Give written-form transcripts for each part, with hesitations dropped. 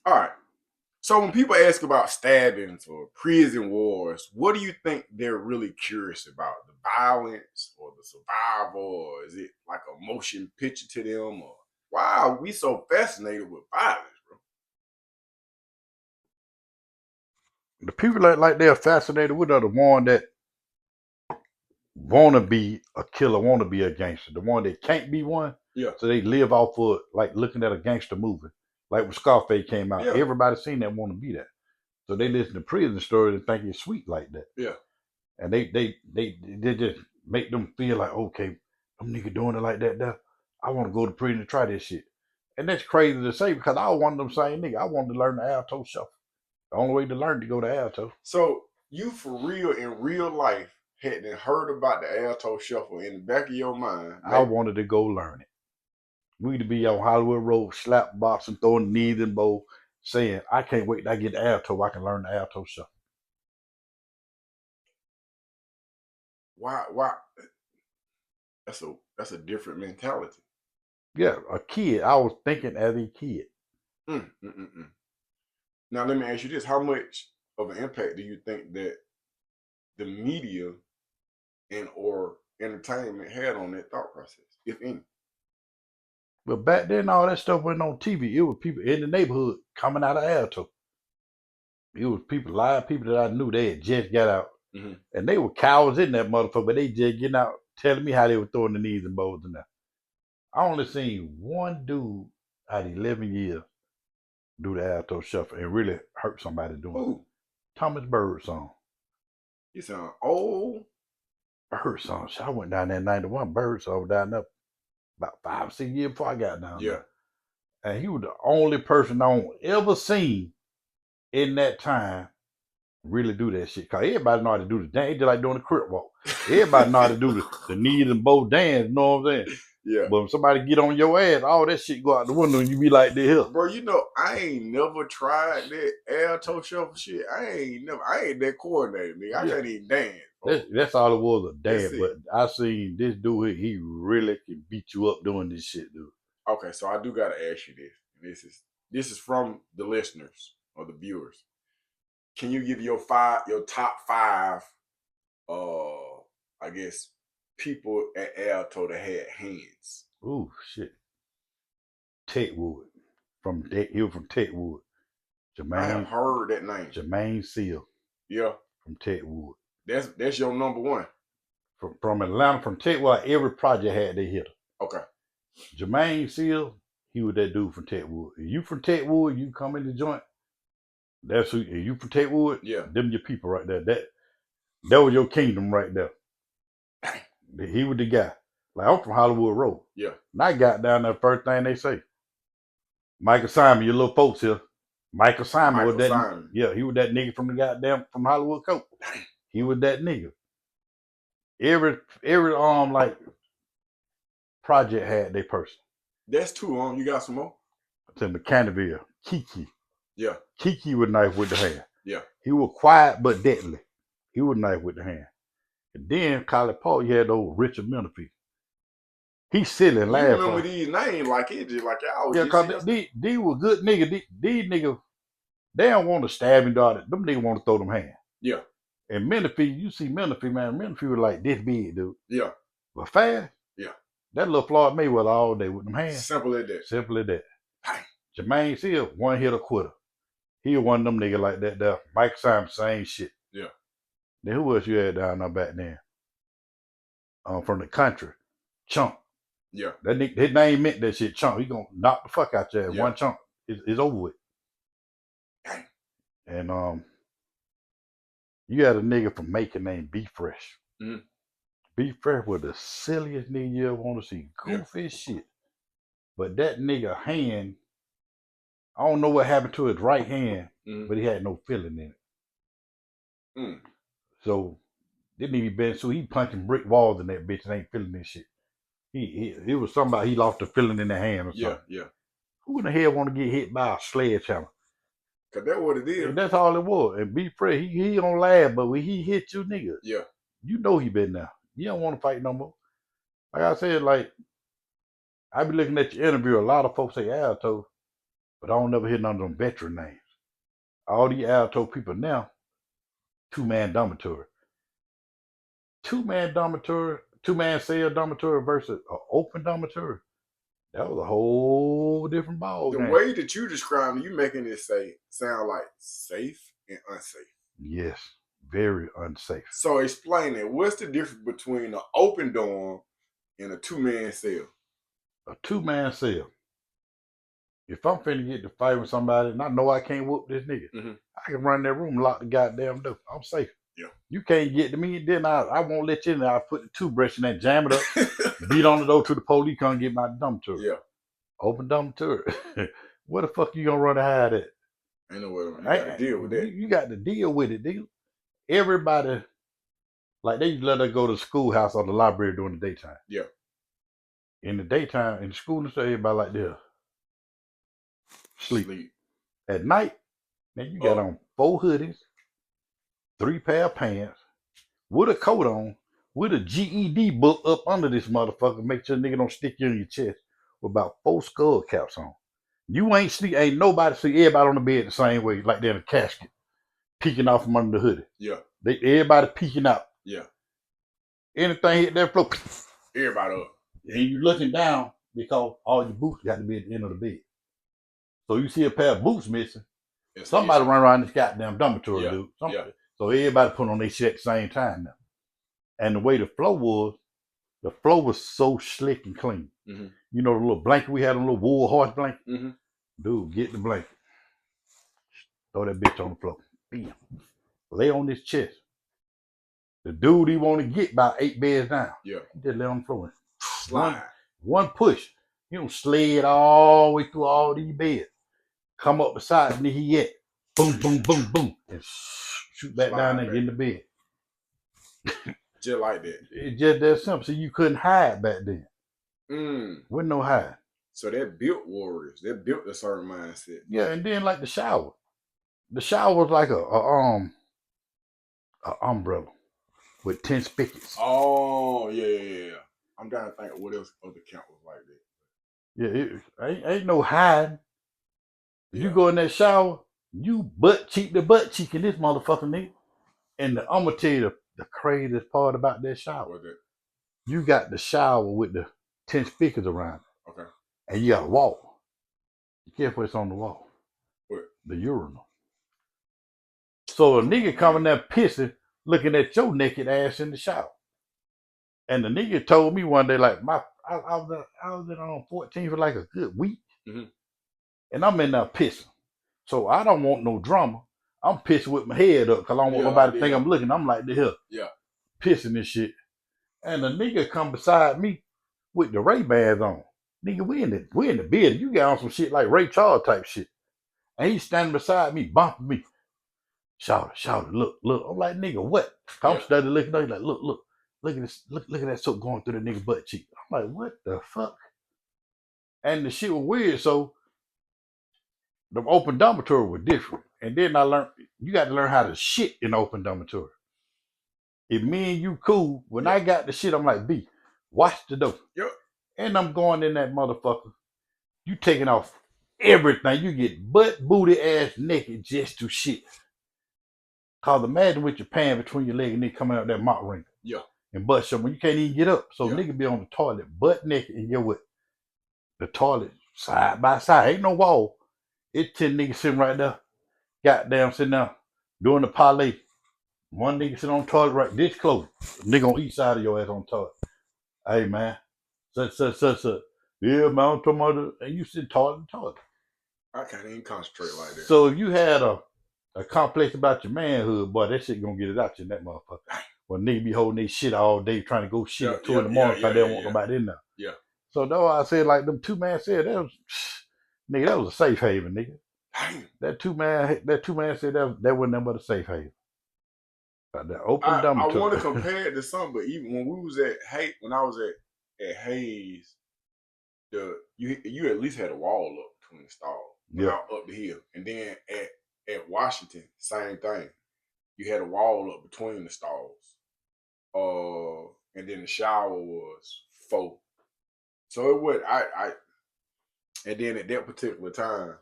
All right. So when people ask about stabbings or prison wars, what do you think they're really curious about? The violence or the survival, or is it like a motion picture to them? Or why are we so fascinated with violence, bro? The people that like they're fascinated with are the one that want to be a killer, want to be a gangster. The one that can't be one, Yeah, so they live off of like looking at a gangster movie. Like when Scarface came out, yeah, everybody seen that want to be that. So they listen to prison stories and think it's sweet like that. yeah. And they just make them feel like, okay, them nigga doing it like that now. I want to go to prison to try this shit. And that's crazy to say because I was one of them same nigga. I wanted to learn the alto shuffle. The only way to learn to go to alto. So you for real in real life hadn't heard about the Alto Shuffle in the back of your mind, I maybe. wanted to go learn it. We to be on Hollywood Road, slap boxing, throwing knees and bowl, saying, I can't wait till I get the alto. I can learn the alto shuffle. Why? Why? That's a different mentality. Yeah, a kid. I was thinking as a kid. Mm, mm, mm, mm. Now let me ask you this: how much of an impact do you think that the media and or entertainment had on that thought process, if any? But back then, all that stuff went on TV. It was people in the neighborhood coming out of alto. It was people, live people that I knew they had just got out. Hmm. And they were cowards in that motherfucker, but they just getting out telling me how they were throwing the knees and bowls in there. I only seen one dude out of 11 years do the alto shuffle and really hurt somebody doing it. Ooh, Thomas Bird song. you sound old. Bird song. I went down there in 91. Bird song down there about 5 or 6 years before I got down Yeah. there. And he was the only person I ever seen in that time really do that shit. Cause everybody know how to do the dance. They just like doing the crip walk. Everybody know how to do the knees and bow dance, you know what I'm saying? Yeah. But when somebody get on your ass, all that shit go out the window and you be like this here. Bro, I ain't never tried that Alto Shuffle shit. I ain't that coordinated, nigga. I Yeah. can't even dance, bro. That's all it was, a That's dance. it. But I seen this dude, he really can beat you up doing this shit, dude. Okay, so I do gotta ask you this. This is from the listeners or the viewers. Can you give your top five I guess people at Alto that had hands? Ooh, shit. Techwood. He was from Techwood. I have Jermaine heard that name. Jermaine Seal Yeah. from Techwood. That's your number one. From Atlanta, from Techwood, every project had they hit. Okay. Jermaine Seal, he was that dude from Techwood. If you from Techwood, you come in the joint, that's who. If you from Techwood, Yeah. them your people right there. That was your kingdom right there. He was the guy. Like I'm from Hollywood Road. Yeah. And I got down there, first thing they say, Michael Simon, your little folks here. Michael Simon was Michael that. Simon. Yeah, he was that nigga from the goddamn from Hollywood Coast. He was that nigga. Every like project had their person. That's two on. You got some more? To Mechanicsville, Kiki. Yeah. Kiki would knife with the hand. Yeah. He was quiet but deadly. He would knife with the hand. And then Collie Paul, you had old Richard Menifee. He silly and You laugh remember for. these names like it just like y'all was Yeah, just cause these were good niggas. These niggas, they don't want to stab and dart. Them niggas want to throw them hands. Yeah. And Menifee, you see Menifee, man. Menifee was like this big, dude. Yeah. But fast. Yeah. That little Floyd Mayweather all day with them hands. Simple as that. Simple as that. Bang. Jermaine Seal, one hit a quitter. He was one of them niggas like that there. Mike Simon, same shit. Yeah. Then who else you had down there back then? From the country. Chunk. Yeah. That nigga, his name meant that shit. Chunk. He gonna knock the fuck out your ass. Yeah. One chunk is over with. Bang. And you had a nigga from Macon named B Fresh. Mm-hmm. B Fresh was the silliest nigga you ever want to see. Goofy shit. But that nigga hand, I don't know what happened to his right hand, but he had no feeling in it. Mm. So this nigga been so he punching brick walls in that bitch and ain't feeling this shit. It was somebody he lost the feeling in the hand or something. Yeah. Yeah. Who in the hell want to get hit by a sledgehammer? Cause that's what it is. And that's all it was. And B Fresh, he don't laugh, but when he hit you, nigga, Yeah. you know he been there. You don't want to fight no more. Like I said, like I be looking at your interview. A lot of folks say Alto. but I don't never hear none of them veteran names. All these Alto people now, 2-man dormitory. 2-man dormitory, 2-man cell dormitory versus an open dormitory. That was a whole different ball The game. way that you describe it, you making it sound like safe and unsafe. Yes, very unsafe. So explain it. What's the difference between an open dorm and a 2-man cell? A 2-man cell. If I'm finna get to fight with somebody and I know I can't whoop this nigga, I can run that room and lock the goddamn door. I'm safe. Yeah. You can't get to me, then I won't let you in there. I'll put the toothbrush in there, jam it up, beat on the door to the police, come get my dormitory. Yeah. Open dormitory. Where the fuck you gonna run and hide at? Ain't no way. You got to deal with that. You got to deal with it, dude. Everybody, like they let us go to the schoolhouse or the library during the daytime. Yeah. In the daytime, in the school and stuff, everybody like this. Sleep. At night, man, you got on 4 hoodies, 3 pair of pants, with a coat on, with a GED book up under this motherfucker, make sure nigga don't stick you in your chest, with about 4 skull caps on. You ain't see, ain't nobody see everybody on the bed the same way, like they're in a casket, peeking off from under the hoodie. Yeah. Everybody peeking out. Yeah. Anything hit that floor, everybody up. And you looking down because all your boots got to be at the end of the bed. So you see a pair of boots missing. Somebody run around this goddamn dormitory, dude. So everybody put on their shit at the same time now. And the way the floor was so slick and clean. Mm-hmm. You know the little blanket we had, a little wool horse blanket? Mm-hmm. Dude, get the blanket. Throw that bitch on the floor. Bam. Lay on his chest. The dude he want to get about 8 beds down. Yeah. He just lay on the floor. Slide. One push. You don't sled all the way through all these beds. Come up beside him, he at. Boom, boom, boom, boom. And shoot back down there, get in the bed. Just like that. It's just that simple. So you couldn't hide back then. With no hide. So that built warriors. That built a certain mindset. Yeah, and then like the shower. The shower was like a umbrella with 10 spigots. Oh, yeah. I'm trying to think of what else other count was like that. Yeah, ain't no hiding. You go in that shower, you butt cheek to butt cheek in this motherfucker, nigga. And I'm gonna tell you the craziest part about that shower. What's that? You got the shower with the 10 speakers around it. Okay. And you got a wall. Guess what's on the wall? What? The urinal. So a nigga coming there pissing, looking at your naked ass in the shower. And the nigga told me one day, like, I was on 14 for like a good week. Mm-hmm. And I'm in there pissing. So I don't want no drama. I'm pissing with my head up because I don't want nobody to think I'm looking. I'm like the hell. Yeah. Pissing this shit. And the nigga come beside me with the Ray-Bans on. Nigga, we in the bed. You got on some shit like Ray Charles type shit. And he's standing beside me, bumping me. Shout it, look. I'm like, nigga, what? I'm studying looking at like, look at this, look at that soap going through the nigga butt cheek. I'm like, what the fuck? And the shit was weird. So the open dormitory was different. And then I learned you got to learn how to shit in open dormitory. If me and you cool, when I got the shit, I'm like, B, watch the door. Yep. And I'm going in that motherfucker. You taking off everything. You get butt, booty, ass naked just to shit. Cause imagine with your pants between your leg and then coming out that mop ring. Yeah. And butt shot when you can't even get up. So nigga be on the toilet butt naked and get what? The toilet side by side. Ain't no wall. It's 10 niggas sitting right there. Goddamn sitting there doing the parlay. One nigga sitting on the toilet right this close. Nigga on each side of your ass on the toilet. Hey man. Such. Yeah, man, I'm talking about and you sit toilet. I can't even concentrate like that. So if you had a complex about your manhood, boy, that shit gonna get it out you in that motherfucker. Well, nigga be holding their shit all day trying to go shit at 2 in the morning because they don't want nobody in there. Yeah. So that's why I said like them 2-man said that was a safe haven, nigga. Damn. That two man said that wasn't nothing but a safe haven. But the open dormitory. I want to compare it to something, but even when we was when I was at Hayes, you at least had a wall up between the stalls. Up the hill. And then at Washington, same thing. You had a wall up between the stalls. And then the shower was 4. So it would and then at that particular time,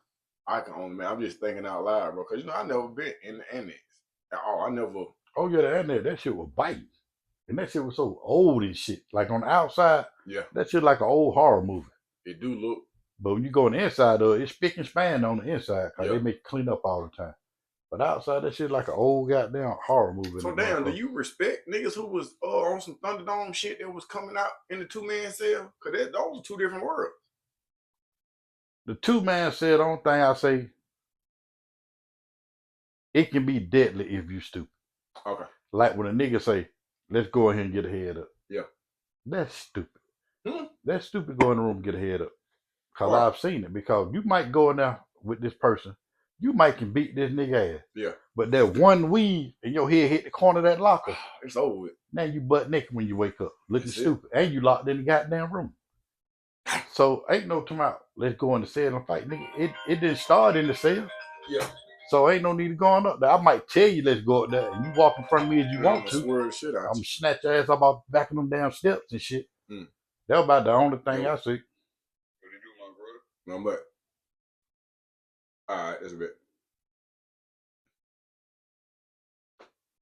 I can only man. I'm just thinking out loud, bro. Cause you know I never been in the annex at all. I never. Oh yeah, the internet, that shit was biting. And that shit was so old and shit. Like on the outside, Yeah, that shit like an old horror movie. it do look. But when you go on the inside of it, it's spick and span on the inside because Yeah. they make it clean up all the time. But outside, that shit like an old goddamn horror movie. So damn, do you respect niggas who was on some Thunderdome shit that was coming out in the 2-man cell? Cause those are two different worlds. The 2-man said, the only thing I say, it can be deadly if you stupid. Okay. Like when a nigga say, let's go ahead and get a head up. Yeah. That's stupid. Hmm. That's stupid. Go in the room and get a head up. Because Right. I've seen it. Because you might go in there with this person. You might can beat this nigga ass. Yeah. But that one weave and your head hit the corner of that locker. It's over with. Now you butt naked when you wake up. Looking That's stupid. And you locked in the goddamn room. So ain't no tomorrow. Let's go in the cell and fight. Nigga, it didn't start in the cell. Yeah. So ain't no need of going up there. I might tell you let's go up there and you walk in front of me as you want to. Swear shit out. I'm gonna snatch your ass up off the back of them damn steps and shit. Mm. That was about the only thing I see. What did you do, my brother? No, but all right, that's a bit.